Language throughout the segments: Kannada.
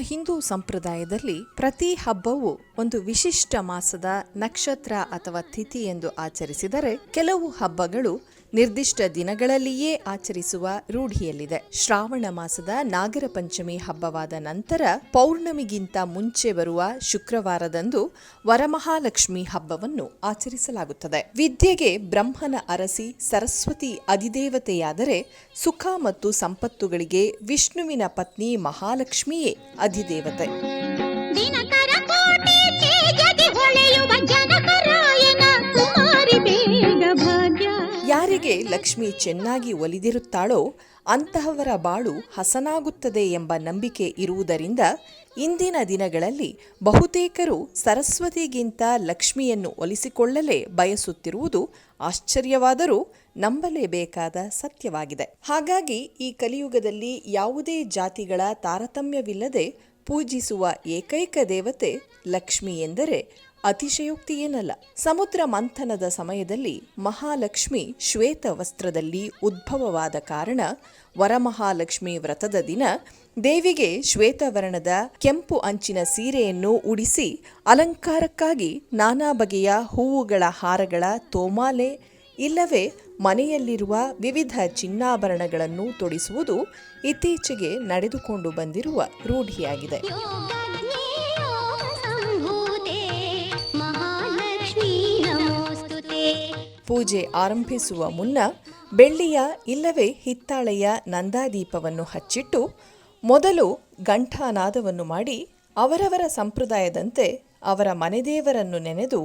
ಹಿಂದೂ ಸಂಪ್ರದಾಯದಲ್ಲಿ ಪ್ರತಿ ಹಬ್ಬವೂ ಒಂದು ವಿಶಿಷ್ಟ ಮಾಸದ ನಕ್ಷತ್ರ ಅಥವಾ ತಿಥಿ ಎಂದು ಆಚರಿಸಿದರೆ, ಕೆಲವು ಹಬ್ಬಗಳು ನಿರ್ದಿಷ್ಟ ದಿನಗಳಲ್ಲಿಯೇ ಆಚರಿಸುವ ರೂಢಿಯಲ್ಲಿದೆ. ಶ್ರಾವಣ ಮಾಸದ ನಾಗರ ಪಂಚಮಿ ಹಬ್ಬವಾದ ನಂತರ ಪೌರ್ಣಮಿಗಿಂತ ಮುಂಚೆ ಬರುವ ಶುಕ್ರವಾರದಂದು ವರಮಹಾಲಕ್ಷ್ಮಿ ಹಬ್ಬವನ್ನು ಆಚರಿಸಲಾಗುತ್ತದೆ. ವಿದ್ಯೆಗೆ ಬ್ರಹ್ಮನ ಅರಸಿ ಸರಸ್ವತಿ ಅಧಿದೇವತೆಯಾದರೆ, ಸುಖ ಮತ್ತು ಸಂಪತ್ತುಗಳಿಗೆ ವಿಷ್ಣುವಿನ ಪತ್ನಿ ಮಹಾಲಕ್ಷ್ಮಿಯೇ ಅಧಿದೇವತೆ. ಯಾರಿಗೆ ಲಕ್ಷ್ಮಿ ಚೆನ್ನಾಗಿ ಒಲಿದಿರುತ್ತಾಳೋ ಅಂತಹವರ ಬಾಳು ಹಸನಾಗುತ್ತದೆ ಎಂಬ ನಂಬಿಕೆ ಇರುವುದರಿಂದ ಇಂದಿನ ದಿನಗಳಲ್ಲಿ ಬಹುತೇಕರು ಸರಸ್ವತಿಗಿಂತ ಲಕ್ಷ್ಮಿಯನ್ನು ಒಲಿಸಿಕೊಳ್ಳಲೇ ಬಯಸುತ್ತಿರುವುದು ಆಶ್ಚರ್ಯವಾದರೂ ನಂಬಲೇಬೇಕಾದ ಸತ್ಯವಾಗಿದೆ. ಹಾಗಾಗಿ ಈ ಕಲಿಯುಗದಲ್ಲಿ ಯಾವುದೇ ಜಾತಿಗಳ ತಾರತಮ್ಯವಿಲ್ಲದೆ ಪೂಜಿಸುವ ಏಕೈಕ ದೇವತೆ ಲಕ್ಷ್ಮಿ ಎಂದರೆ ಅತಿಶಯೋಕ್ತಿಯೇನಲ್ಲ. ಸಮುದ್ರ ಮಂಥನದ ಸಮಯದಲ್ಲಿ ಮಹಾಲಕ್ಷ್ಮಿ ಶ್ವೇತ ವಸ್ತ್ರದಲ್ಲಿ ಉದ್ಭವವಾದ ಕಾರಣ ವರಮಹಾಲಕ್ಷ್ಮಿ ವ್ರತದ ದಿನ ದೇವಿಗೆ ಶ್ವೇತವರ್ಣದ ಕೆಂಪು ಅಂಚಿನ ಸೀರೆಯನ್ನು ಉಡಿಸಿ ಅಲಂಕಾರಕ್ಕಾಗಿ ನಾನಾ ಬಗೆಯ ಹೂವುಗಳ ಹಾರಗಳ ತೋಮಾಲೆ ಇಲ್ಲವೇ ಮನೆಯಲ್ಲಿರುವ ವಿವಿಧ ಚಿನ್ನಾಭರಣಗಳನ್ನು ತೊಡಿಸುವುದು ಇತ್ತೀಚೆಗೆ ನಡೆದುಕೊಂಡು ಬಂದಿರುವ ರೂಢಿಯಾಗಿದೆ. ಪೂಜೆ ಆರಂಭಿಸುವ ಮುನ್ನ ಬೆಳ್ಳಿಯ ಇಲ್ಲವೇ ಹಿತ್ತಾಳೆಯ ನಂದಾದೀಪವನ್ನು ಹಚ್ಚಿಟ್ಟು ಮೊದಲು ಘಂಟಾನಾದವನ್ನು ಮಾಡಿ ಅವರವರ ಸಂಪ್ರದಾಯದಂತೆ ಅವರ ಮನೆದೇವರನ್ನು ನೆನೆದು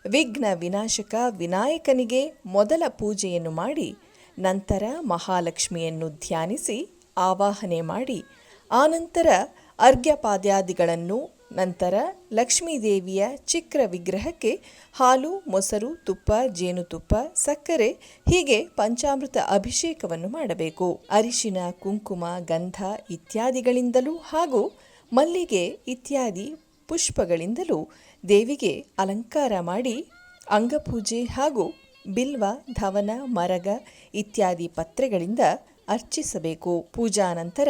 ವಿಘ್ನ ವಿನಾಶಕ ವಿನಾಯಕನಿಗೆ ಮೊದಲ ಪೂಜೆಯನ್ನು ಮಾಡಿ ನಂತರ ಮಹಾಲಕ್ಷ್ಮಿಯನ್ನು ಧ್ಯಾನಿಸಿ ಆವಾಹನೆ ಮಾಡಿ ಆನಂತರ ಅರ್ಘ್ಯಪಾದ್ಯಾದಿಗಳನ್ನು ನಂತರ ಲಕ್ಷ್ಮೀದೇವಿಯ ಚಿಕ್ಕ ವಿಗ್ರಹಕ್ಕೆ ಹಾಲು, ಮೊಸರು, ತುಪ್ಪ, ಜೇನುತುಪ್ಪ, ಸಕ್ಕರೆ ಹೀಗೆ ಪಂಚಾಮೃತ ಅಭಿಷೇಕವನ್ನು ಮಾಡಬೇಕು. ಅರಿಶಿನ, ಕುಂಕುಮ, ಗಂಧ ಇತ್ಯಾದಿಗಳಿಂದಲೂ ಹಾಗೂ ಮಲ್ಲಿಗೆ ಇತ್ಯಾದಿ ಪುಷ್ಪಗಳಿಂದಲೂ ದೇವಿಗೆ ಅಲಂಕಾರ ಮಾಡಿ ಅಂಗಪೂಜೆ ಹಾಗೂ ಬಿಲ್ವ, ಧವನ, ಮರಗ ಇತ್ಯಾದಿ ಪತ್ರೆಗಳಿಂದ ಅರ್ಚಿಸಬೇಕು. ಪೂಜಾ ನಂತರ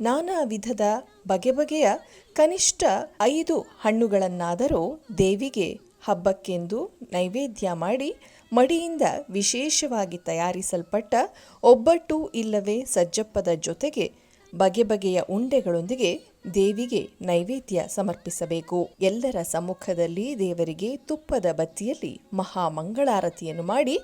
ನಾನಾ ವಿಧದ ಬಗೆ ಬಗೆಯ ಕನಿಷ್ಠ 5 ಹಣ್ಣುಗಳನ್ನಾದರೂ ದೇವಿಗೆ ಹಬ್ಬಕ್ಕೆಂದು ನೈವೇದ್ಯ ಮಾಡಿ ಮಡಿಯಿಂದ ವಿಶೇಷವಾಗಿ ತಯಾರಿಸಲ್ಪಟ್ಟ ಒಬ್ಬಟ್ಟು ಇಲ್ಲವೇ ಸಜ್ಜಪ್ಪದ ಜೊತೆಗೆ ಬಗೆ ಬಗೆಯ ಉಂಡೆಗಳೊಂದಿಗೆ ದೇವಿಗೆ ನೈವೇದ್ಯ ಸಮರ್ಪಿಸಬೇಕು. ಎಲ್ಲರ ಸಮ್ಮುಖದಲ್ಲಿ ದೇವರಿಗೆ ತುಪ್ಪದ ಬತ್ತಿಯಲ್ಲಿ ಮಹಾಮಂಗಳಾರತಿಯನ್ನು ಮಾಡಿ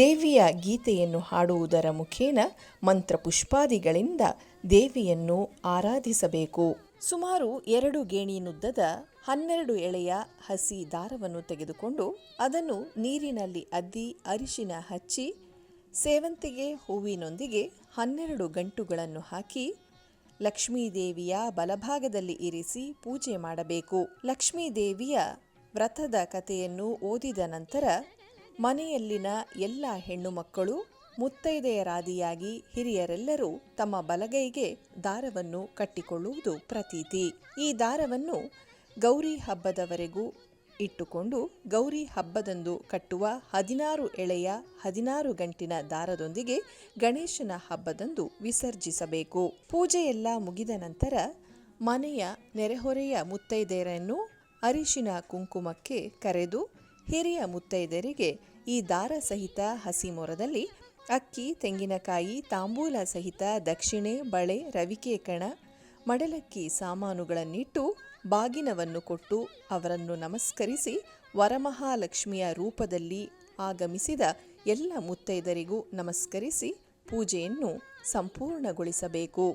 ದೇವಿಯ ಗೀತೆಯನ್ನು ಹಾಡುವುದರ ಮುಖೇನ ಮಂತ್ರಪುಷ್ಪಾದಿಗಳಿಂದ ದೇವಿಯನ್ನು ಆರಾಧಿಸಬೇಕು. ಸುಮಾರು 2 ಗೇಣಿನುದ್ದದ 12 ಎಳೆಯ ಹಸಿ ದಾರವನ್ನು ತೆಗೆದುಕೊಂಡು ಅದನ್ನು ನೀರಿನಲ್ಲಿ ಅದ್ದಿ ಅರಿಶಿನ ಹಚ್ಚಿ ಸೇವಂತಿಗೆ ಹೂವಿನೊಂದಿಗೆ 12 ಗಂಟುಗಳನ್ನು ಹಾಕಿ ಲಕ್ಷ್ಮೀದೇವಿಯ ಬಲಭಾಗದಲ್ಲಿ ಇರಿಸಿ ಪೂಜೆ ಮಾಡಬೇಕು. ಲಕ್ಷ್ಮೀದೇವಿಯ ವ್ರತದ ಕಥೆಯನ್ನು ಓದಿದ ನಂತರ ಮನೆಯಲ್ಲಿನ ಎಲ್ಲ ಹೆಣ್ಣು ಮಕ್ಕಳು ಮುತ್ತೈದೆಯರಾದಿಯಾಗಿ ಹಿರಿಯರೆಲ್ಲರೂ ತಮ್ಮ ಬಲಗೈಗೆ ದಾರವನ್ನು ಕಟ್ಟಿಕೊಳ್ಳುವುದು ಪ್ರತೀತಿ. ಈ ದಾರವನ್ನು ಗೌರಿ ಹಬ್ಬದವರೆಗೂ ಇಟ್ಟುಕೊಂಡು ಗೌರಿ ಹಬ್ಬದಂದು ಕಟ್ಟುವ 16 ಎಳೆಯ 16 ಗಂಟಿನ ದಾರದೊಂದಿಗೆ ಗಣೇಶನ ಹಬ್ಬದಂದು ವಿಸರ್ಜಿಸಬೇಕು. ಪೂಜೆಯೆಲ್ಲ ಮುಗಿದ ನಂತರ ಮನೆಯ ನೆರೆಹೊರೆಯ ಮುತ್ತೈದೆಯರನ್ನು ಅರಿಶಿನ ಕುಂಕುಮಕ್ಕೆ ಕರೆದು ಹಿರಿಯ ಮುತ್ತೈದೆಯರಿಗೆ ಈ ದಾರ ಸಹಿತ ಹಸಿ ಮೊರದಲ್ಲಿ ಅಕ್ಕಿ, ತೆಂಗಿನಕಾಯಿ, ತಾಂಬೂಲ ಸಹಿತ ದಕ್ಷಿಣೆ, ಬಳೆ, ರವಿಕೆ ಕಣ, ಮಡಲಕ್ಕಿ ಸಾಮಾನುಗಳನ್ನಿಟ್ಟು ಬಾಗಿನವನ್ನು ಕೊಟ್ಟು ಅವರನ್ನು ನಮಸ್ಕರಿಸಿ ವರಮಹಾಲಕ್ಷ್ಮಿಯ ರೂಪದಲ್ಲಿ ಆಗಮಿಸಿದ ಎಲ್ಲ ಮುತ್ತೈದರಿಗೂ ನಮಸ್ಕರಿಸಿ ಪೂಜೆಯನ್ನು ಸಂಪೂರ್ಣಗೊಳಿಸಬೇಕು.